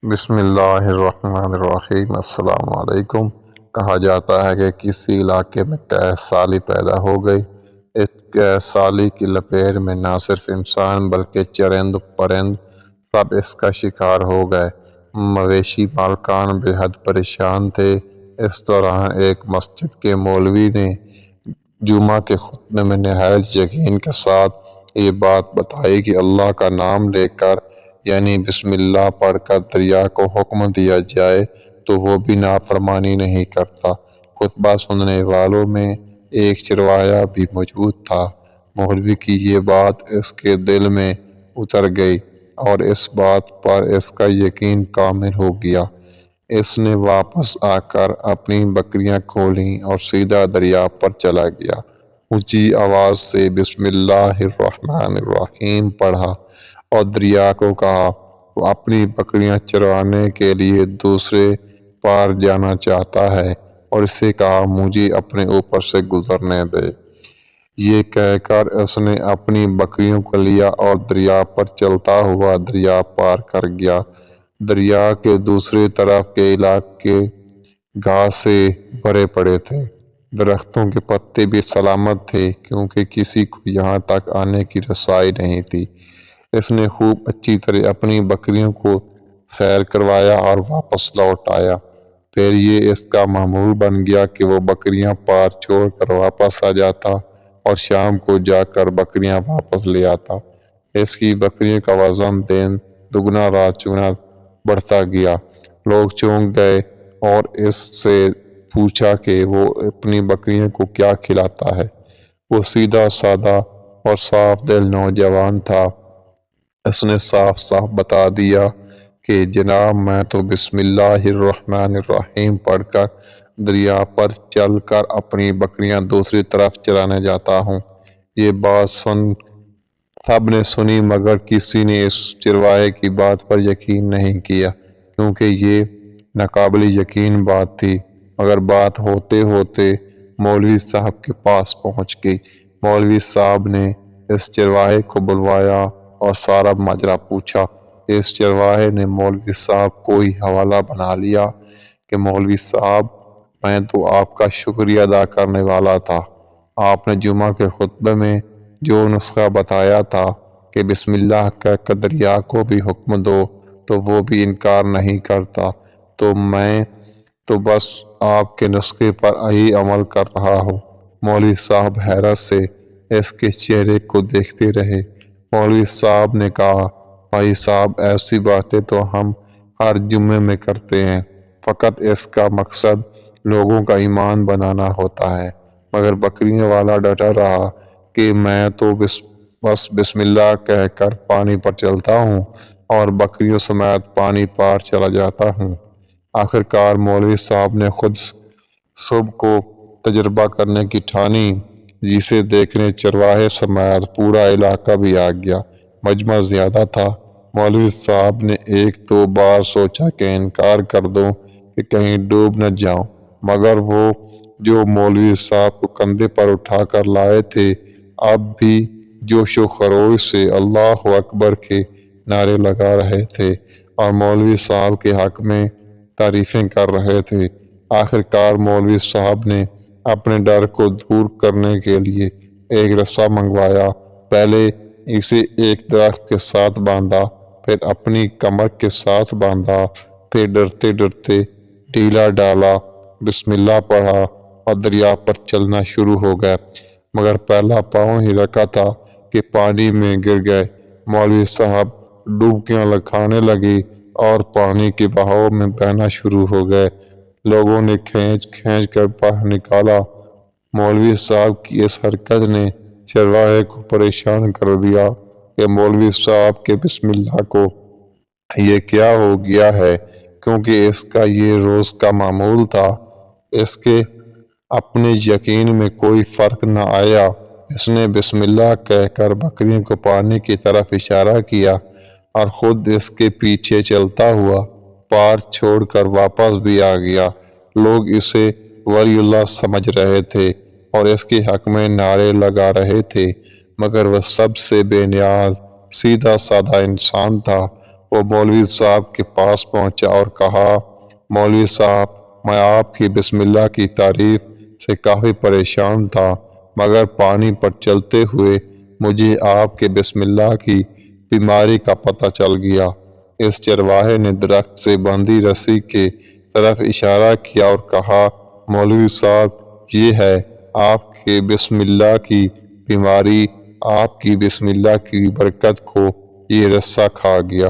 بسم اللہ الرحمن الرحیم۔ السلام علیکم۔ کہا جاتا ہے کہ کسی علاقے میں قحط سالی پیدا ہو گئی۔ اس قحط سالی کی لپیٹ میں نہ صرف انسان بلکہ چرند پرند سب اس کا شکار ہو گئے۔ مویشی مالکان بے حد پریشان تھے۔ اس دوران ایک مسجد کے مولوی نے جمعہ کے خطبے میں نہایت یقین کے ساتھ یہ بات بتائی کہ اللہ کا نام لے کر یعنی بسم اللہ پڑھ کر دریا کو حکم دیا جائے تو وہ بھی نافرمانی نہیں کرتا۔ خطبہ سننے والوں میں ایک چرواہا بھی موجود تھا۔ مولوی کی یہ بات اس کے دل میں اتر گئی اور اس بات پر اس کا یقین کامل ہو گیا۔ اس نے واپس آ کر اپنی بکریاں کھولیں اور سیدھا دریا پر چلا گیا۔ اونچی آواز سے بسم اللہ الرحمن الرحیم پڑھا اور دریا کو کہا وہ اپنی بکریاں چرانے کے لیے دوسرے پار جانا چاہتا ہے اور اسے کہا مجھے اپنے اوپر سے گزرنے دے۔ یہ کہہ کر اس نے اپنی بکریوں کو لیا اور دریا پر چلتا ہوا دریا پار کر گیا۔ دریا کے دوسری طرف کے علاقے گھاس سے بھرے پڑے تھے۔ درختوں کے پتے بھی سلامت تھے کیونکہ کسی کو یہاں تک آنے کی رسائی نہیں تھی۔ اس نے خوب اچھی طرح اپنی بکریوں کو سیر کروایا اور واپس لوٹ آیا۔ پھر یہ اس کا معمول بن گیا کہ وہ بکریاں پار چھوڑ کر واپس آ جاتا اور شام کو جا کر بکریاں واپس لے آتا۔ اس کی بکریوں کا وزن دن دگنا رات چگنا بڑھتا گیا۔ لوگ چونک گئے اور اس سے پوچھا کہ وہ اپنی بکریوں کو کیا کھلاتا ہے۔ وہ سیدھا سادہ اور صاف دل نوجوان تھا۔ اس نے صاف صاف بتا دیا کہ جناب میں تو بسم اللہ الرحمن الرحیم پڑھ کر دریا پر چل کر اپنی بکریاں دوسری طرف چرانے جاتا ہوں۔ یہ بات سب نے سنی مگر کسی نے اس چرواہے کی بات پر یقین نہیں کیا کیونکہ یہ ناقابل یقین بات تھی۔ مگر بات ہوتے ہوتے مولوی صاحب کے پاس پہنچ گئی۔ مولوی صاحب نے اس چرواہے کو بلوایا اور سارا ماجرا پوچھا۔ اس چرواہے نے مولوی صاحب کو ہی حوالہ بنا لیا کہ مولوی صاحب میں تو آپ کا شکریہ ادا کرنے والا تھا۔ آپ نے جمعہ کے خطبے میں جو نسخہ بتایا تھا کہ بسم اللہ کہہ کر دریا کو بھی حکم دو تو وہ بھی انکار نہیں کرتا تو میں تو بس آپ کے نسخے پر ہی عمل کر رہا ہوں۔ مولوی صاحب حیرت سے اس کے چہرے کو دیکھتے رہے۔ مولوی صاحب نے کہا بھائی صاحب ایسی باتیں تو ہم ہر جمعے میں کرتے ہیں، فقط اس کا مقصد لوگوں کا ایمان بنانا ہوتا ہے۔ مگر بکریوں والا ڈٹا رہا کہ میں تو بس بسم اللہ کہہ کر پانی پر چلتا ہوں اور بکریوں سمیت پانی پار چلا جاتا ہوں۔ آخرکار مولوی صاحب نے خود صبح کو تجربہ کرنے کی ٹھانی جسے دیکھنے چرواہے سمیت پورا علاقہ بھی آ گیا۔ مجمع زیادہ تھا۔ مولوی صاحب نے ایک دو بار سوچا کہ انکار کر دوں کہ کہیں ڈوب نہ جاؤں مگر وہ جو مولوی صاحب کو کندھے پر اٹھا کر لائے تھے اب بھی جوش و خروش سے اللہ اکبر کے نعرے لگا رہے تھے اور مولوی صاحب کے حق میں تعریفیں کر رہے تھے۔ آخرکار مولوی صاحب نے اپنے ڈر کو دور کرنے کے لیے ایک رسا منگوایا۔ پہلے اسے ایک درخت کے ساتھ باندھا، پھر اپنی کمر کے ساتھ باندھا، پھر ڈرتے ڈرتے ڈھیلا ڈالا، بسم اللہ پڑھا اور دریا پر چلنا شروع ہو گئے۔ مگر پہلا پاؤں ہی رکھا تھا کہ پانی میں گر گئے۔ مولوی صاحب ڈبکیاں کھانے لگے اور پانی کے بہاؤ میں بہنا شروع ہو گئے۔ لوگوں نے کھینچ کھینچ کر باہر نکالا۔ مولوی صاحب کی اس حرکت نے چرواہے کو پریشان کر دیا کہ مولوی صاحب کے بسم اللہ کو یہ کیا ہو گیا ہے کیونکہ اس کا یہ روز کا معمول تھا۔ اس کے اپنے یقین میں کوئی فرق نہ آیا۔ اس نے بسم اللہ کہہ کر بکریوں کو پانی کی طرف اشارہ کیا اور خود اس کے پیچھے چلتا ہوا پار چھوڑ کر واپس بھی آ گیا۔ لوگ اسے ولی اللہ سمجھ رہے تھے اور اس کے حق میں نعرے لگا رہے تھے مگر وہ سب سے بے نیاز سیدھا سادہ انسان تھا۔ وہ مولوی صاحب کے پاس پہنچا اور کہا، مولوی صاحب، میں آپ کی بسم اللہ کی تعریف سے کافی پریشان تھا، مگر پانی پر چلتے ہوئے مجھے آپ کے بسم اللہ کی بیماری کا پتہ چل گیا۔ اس چرواہے نے درخت سے بندھی رسی کے طرف اشارہ کیا اور کہا، مولوی صاحب، یہ ہے آپ کے بسم اللہ کی بیماری، آپ کی بسم اللہ کی برکت کو یہ رسہ کھا گیا۔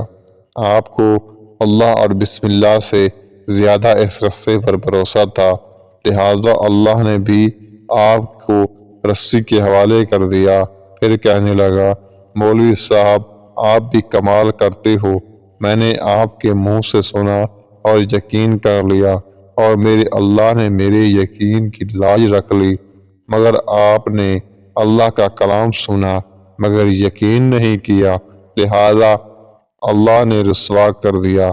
آپ کو اللہ اور بسم اللہ سے زیادہ اس رسے پر بھروسہ تھا، لہٰذا اللہ نے بھی آپ کو رسی کے حوالے کر دیا۔ پھر کہنے لگا، مولوی صاحب، آپ بھی کمال کرتے ہو، میں نے آپ کے منہ سے سنا اور یقین کر لیا، اور میرے اللہ نے میرے یقین کی لاج رکھ لی، مگر آپ نے اللہ کا کلام سنا مگر یقین نہیں کیا، لہذا اللہ نے رسوا کر دیا۔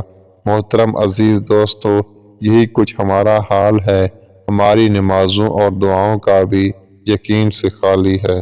محترم عزیز دوستو، یہی کچھ ہمارا حال ہے، ہماری نمازوں اور دعاؤں کا بھی یقین سے خالی ہے۔